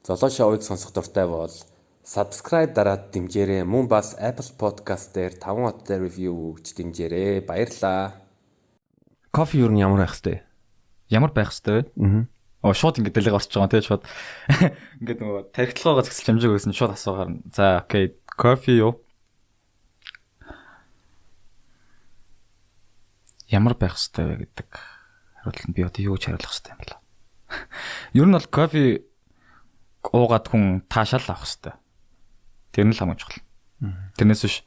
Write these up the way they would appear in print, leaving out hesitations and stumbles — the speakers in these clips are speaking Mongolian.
Золоо шоуыг сонсох дуртай бол subscribe дараад дэмжээрэй. Мөн бас Apple Podcast дээр 5 хоттой review өгч дэмжээрэй. Баярлалаа. Кофе юу нь ямар байх хэвтэй? Ямар байх хэвтэй вэ? Шууд ингэ дэлгэр орж байгаа. Тэгээ шууд ингээд нөгөө тархитлагаагаа згсэлж хамжиг өгсөн шууд асуугаар. За окей. Кофе юу? Ямар байх хэвтэй вэ гэдэг хариулт нь би одоо юу гэж хариулах хэвтэй юм бэ? Ер нь бол кофе уугаад хүн таашаал авах хэвтэй. Тэр нь л хамгийн чухал. Тэрнээс биш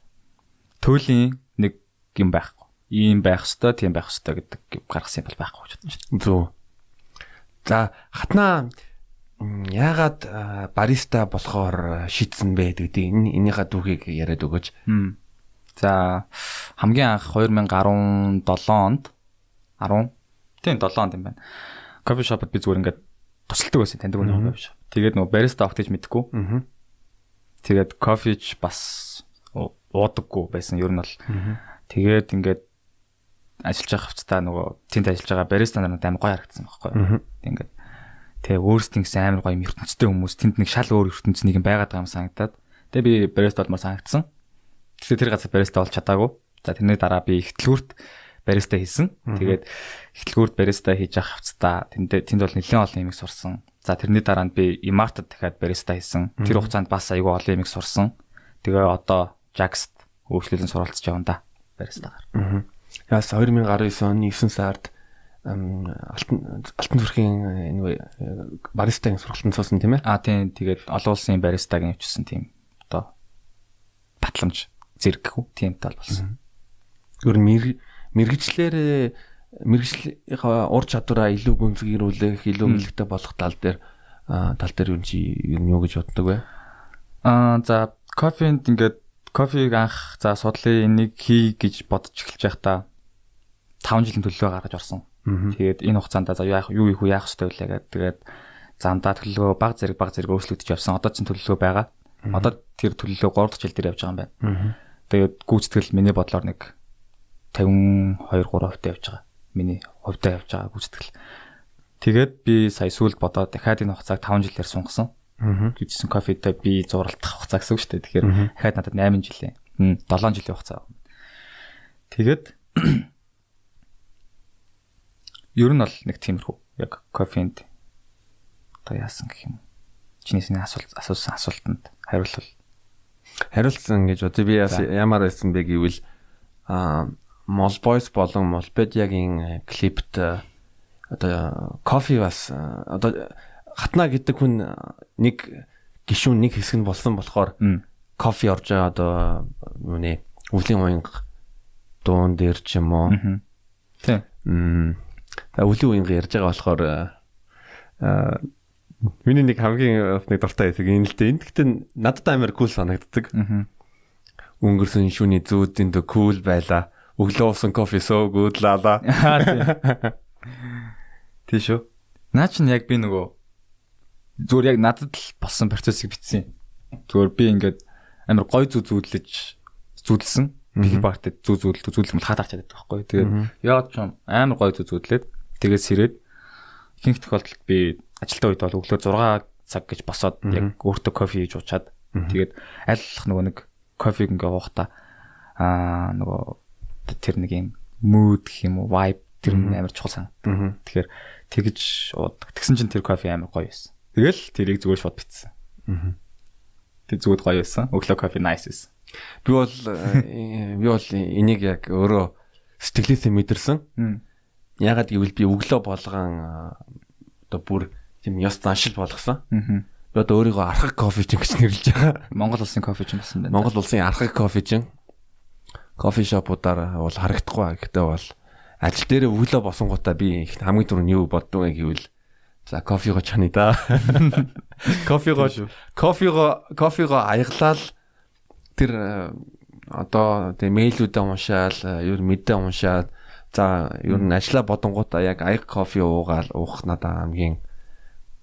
туйлын нэг юм байхгүй. Ийм байх хэвтэй, тийм байх хэвтэй гэдэг гаргасан юм бол байхгүй гэж бодсон шүү дээ. Зөв. За хатнаа яагаад бариста болохоор шийдсэн бэ гэдэг энийхээ түүхийг яриад өгөөч. За хамгийн анх 2017 онд 7 онд юм байна. Кофе шопод би зүгээр ингээд тусалдаг байсан таньдаг нэг кофе шоп. Тэгээд нөгөө бариста авах гэж мэдгүй. Тэгээд кофеч бас уудаггүй байсан ер нь бол. Тэгээд ингээд ажиллаж байгаа хувцастаа нөгөө тэнд ажиллаж байгаа бариста нарт амар гоё харагдсан байхгүй юу. Ингээд тэгээ өөрсдийнхээс амар гоё ертөнцтэй хүмүүс тэнд нэг шал өөр ертөнц нэг юм байгаад байгаа юм санагдаад. Тэгээ би бариста болмоор санагдсан. Тэгсэн тэр газар бариста болж чадаагүй. За тэрний дараа би ихтлгүүрт бариста хийсэн. Тэгээд ихтлгүүрт бариста хийж авах хувцастаа тэнд бол нэлээд олон юмыг сурсан. За тэрний дараа нь би Imart-д дахиад бариста хийсэн. Тэр хугацаанд бас айгүй олон юмыг сурсан. Тэгээ одоо Jax-д өөрчлөлөн суралцж явна да баристагаар. Яас 2019 оны 9 сард Алтан зүрхийн баристагийн сургалтанд суусан тийм ээ? Тийм. Тэгээд олон улсын баристаг нэвчсэн тийм одоо батламж зэрэг хүү тийм тал болсон. Гүр мэргэжлийнхаа ур чадвараа илүү гүнзгийрүүлэх, илүү мэлэгтэй болгох тал дээр юу гэж боддог вэ? За кофенд ингээд кофег анх за судлаа энийг хий гэж бодож эхэлж байхдаа 5 жилийн төлөвлөгөө гаргаж орсон. Тэгээд энэ хугацаанд за яах яах ёстой вэ гэдэг. Тэгээд замдаа төлөвлөгөө баг зэрэг өөрчлөгдөж явсан. Одоо ч төлөвлөгөө байгаа. Одоо тэр төлөвлөгөө 3 дахь жил дээр явж байгаа юм байна. Тэгээд гүйцэтгэл миний бодлоор нэг 52-3% явж байгаа. Миний хувьдаа явж байгаа гүйцэтгэл. Тэгээд би сая сүүлд бодоод дахиад энэ хугацааг 5 жилээр сунгасан. Гэвчсэн кофетэй би зурлах хугацаа гэсэн үг шүү дээ. Тэгэхээр дахиад надад 8 жилийн 7 жилийн хугацаа. Тэгээд ер нь бол нэг тиймэрхүү яг кофенд одоо яасан гэх юм. Чинийсний асуусан асуултанд хариулсан гэж бодъё. Би ямар байсан бэ гэвэл Молбойс болон Молпедиагийн клипт одоо кофе бас одоо хатна гэдэг хүн нэг гишүүн нэг хэсэг нь болсон болохоор кофе орж байгаа одоо юуны өвлийн уянга дуун дээр ч юм уу. Тийм. Өвлийн уянга ярьж байгаа болохоор миний нэг хамгийн бас нэг дуртай хэсэг энэ л дээ. Гэхдээ надад амар кул санагддаг. Өнгөрсөн шүний зүүдийн дэ кул байла. Өглөө уусан кофе so good лала. Тийм шүү. Наа чинь яг би нөгөө зүгээр яг надад л болсон процессыг бичсэн. Зүгээр би ингээд амар гой зүүдэлсэн. Би багтад зүүдлэх бол хаад арчаад байдаг байхгүй. Тэгээд яагаад ч юм амар гой зүүдлээд тэгээд сэрээд ихэнх тохиолдолд би ажилтаа үед бол өглөө 6 цаг гэж босоод яг өөртөө кофе хийж уучаад тэгээд аль нөгөө нэг кофег ингээ уухта нөгөө тэр нэг юм mood гэх юм уу vibe тэр амар чухал санагдав. Тэгэхээр тэгж уудаг. Тэгсэн чинь тэр кофе амар гоё байсан. Тэгэл тэрийг зүгээр шууд битсэн. Тэг зүгд гоё байсан. Өглөө кофе nice байсан. Би бол энийг яг өөрөө сэтгэлээсээ мэдэрсэн. Ягаад гэвэл би өглөө болгон одоо бүр тийм ёс заншил болгосон. Би одоо өөрийгөө архаг кофе чин гэж нэрлэж байгаа. Монгол улсын кофе чин болсон байна. Монгол улсын архаг кофе чин кофе шопуудаар бол харагдахгүй. Гэхдээ бол ажил дээр өглөө босонгуудаа би хамгийн түрүүнд юу боддог вэ гэвэл за кофего чаны да. Кофего аяглал тэр одоо тэг мэйлүүдээ уншаал, ер мэдээ уншаад за ер нь ажиллаа бодонгуудаа яг аяг кофе уух надад хамгийн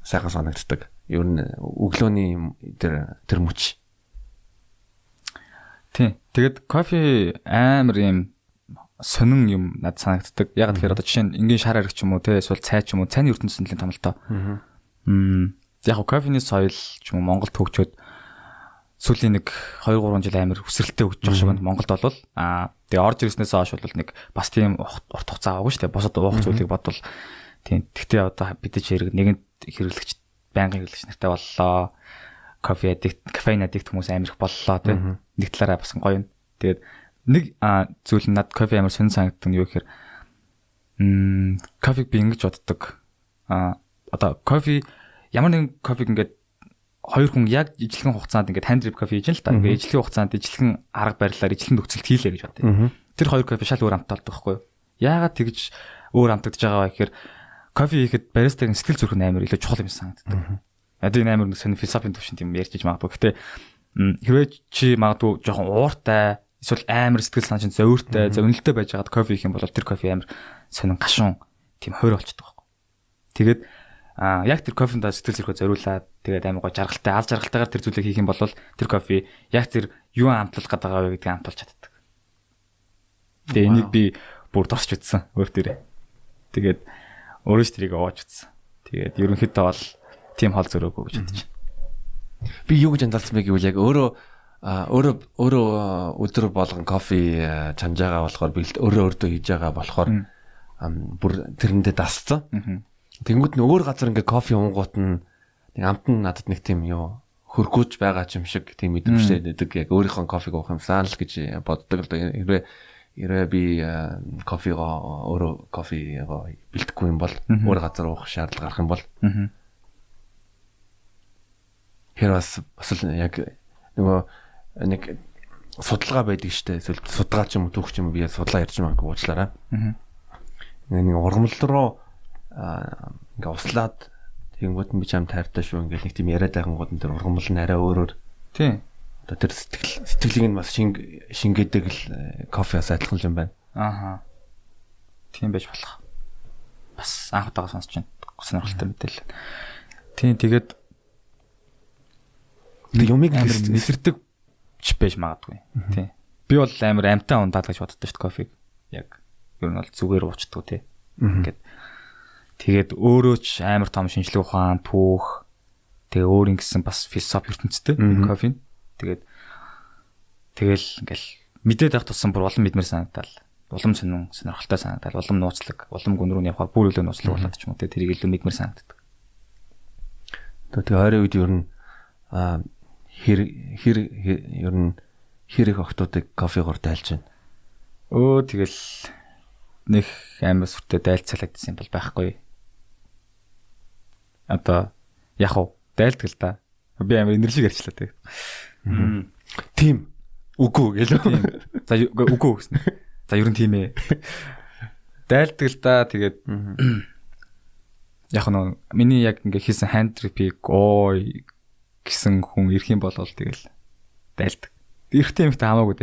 сайхан санагддаг. Ер нь өглөөний тэр мөч. Тийм. Тэгээд кофе амар юм сонин юм надад санагддаг. Яг тэгэхээр одоо жишээ нь энгийн шар ариг ч юм уу те эсвэл цай ч юм уу цайны ертөнцийн төлөв томолтоо. Яг нь кофений соёл ч юм уу Монголд хөгжөөд сүүлийн нэг 2 3 жил амар өсрэлттэй хөгжиж байгаа шиг байна. Монголд бол тэгээ орж ирснээс хойш бол нэг бас тийм урт хугацаа аваагүй шүү дээ. Босод уух зүйлийг бодвол тийм. Гэхдээ одоо бид ч нэгэнд хэрэглэгч байнгын хэрэглэгч нартай боллоо. Кофе аддикт, кофеин аддикт хүмүүс амар их боллоо тийм. Нэг талаараа бас гоё юм. Тэгээд нэг зүйл нь над кофе амар сонир санагддаг нь юу гэхээр кофег би ингэж боддог. Одоо кофе ямар нэгэн кофег ингээд хоёр хүн яг ижлэгэн хугацаанд ингээд hand drip кофе хийж л та. Ингээд ижлэгэн хугацаанд ижлэгэн арга барилаар ижлэгэн нөхцөлд хийлээ гэж бодъё. Тэр хоёр кофе шал өөр амттай болдог байхгүй юу? Яагаад тэгж өөр амтагдж байгаа вэ гэхээр кофе хийхэд баристагийн сэтгэл зүрх нь амар илүү чухал юм санагддаг. Одоо энэ амар нэг сонир философийн төвшин тийм ярьж магадгүй. Гэтэ хэрвээ чи магадгүй жоохон ууртай эсвэл амар сэтгэл санаа чинь зовиртой, зовнилтой байж байгаад кофе хийх юм бол тэр кофе амар сонин гашуун тийм хойр болчихдог байхгүй. Тэгээд яг тэр кофенд сэтгэл зүрхөө зориулаад тэгээд амар гоо жаргалтай, аз жаргалтайгаар тэр зүйлийг хийх юм бол тэр кофе яг тэр юу амтлах гэдэг байгаа вэ гэдгийг амтуулж чаддаг. Тэгээ энийг би бүр дорч үзсэн өөр төрөө. Тэгээд өөрөө ч тэрийг овоож үзсэн. Тэгээд ерөнхийдөө бол тийм хол зөрөөгөө гэж бодож байна. Би юу гэж анзаарсан бэ гэвэл яг өөрөө өдөр болгон кофе чанж байгаа болохоор би өөрөө хийж байгаа болохоор бүр тэрэндээ дасцсан. Тэнгүүд нь өөр газар ингээ кофе уунгууд нь нэг амт нь надад нэг тийм юу хөргөөж байгаа юм шиг тийм мэдрэмжтэй байдаг. Яг өөрийнхөө кофег уух юмсан л гэж боддог л да. Хэрвээ би кофегоо өөрөө кофегоо бэлтгэхгүй юм бол өөр газар уух шаардлага гарах юм бол бас яг нөгөө нэг судалгаа байдаг штэ. Эсвэл судалгаа ч юм уу түүх ч юм уу би судлаа ярьж байгаагүй уучлаарай. Нэг ургамал руу ингээ услаад тэгэнгүүт нь би чам тайртай шүү ингээл нэг тийм яриад байгангууд нь тэр ургамал нь арай өөрөөр тий. Одоо тэр сэтгэлийг нь бас шингээдэг л кофеас адилхан юм байна. Тийм байж болох. Бас анх удаага сонсч байна. Сонирхолтой мэдээлэл. Тийм тэгээд юмыг амар нэлэрдэг ч байж магадгүй. Тийм. Би бол амар амтаа ундаад гэж боддог шүү дээ кофег. Яг ер нь бол зүгээр уучдаг тий. Ингээд тэгээд өөрөө ч амар том шинжлэх ухаан, түүх тэгээ өөр ингэсэн бас философи ертөнцтэй кофе. Тэгэл ингээл мэдээд авах тусам бүр улам мэдмэр санагдал. Улам сонирхолтой санагдал, улам нууцлаг, улам гүн рүү явахаар бүр илүү нууцлаг болоод ч юм уу тэрийг илүү мэдмэр санагддаг. Тэгээ ойрын үед ер нь ер нь хэрэг охтуудыг кофегоор дайлж байна. Тэгэл нэг амар сүртэй дайлцаалагдсан юм бол байхгүй. Одоо яг уу дайлдаг л да. Би амар энержиг ярьчлаа тэг. Тийм. Үгүй гэлээ. За үгүй гэсэн. За ер нь тийм ээ. Дайлдаг л да. Тэгээд яг нь миний яг ингээ хийсэн hand trip-ийг ой гэсэн хүн ирэх юм бол тэгэл дайлдаг. Эрэгтэй эмэгтэй хамаагүй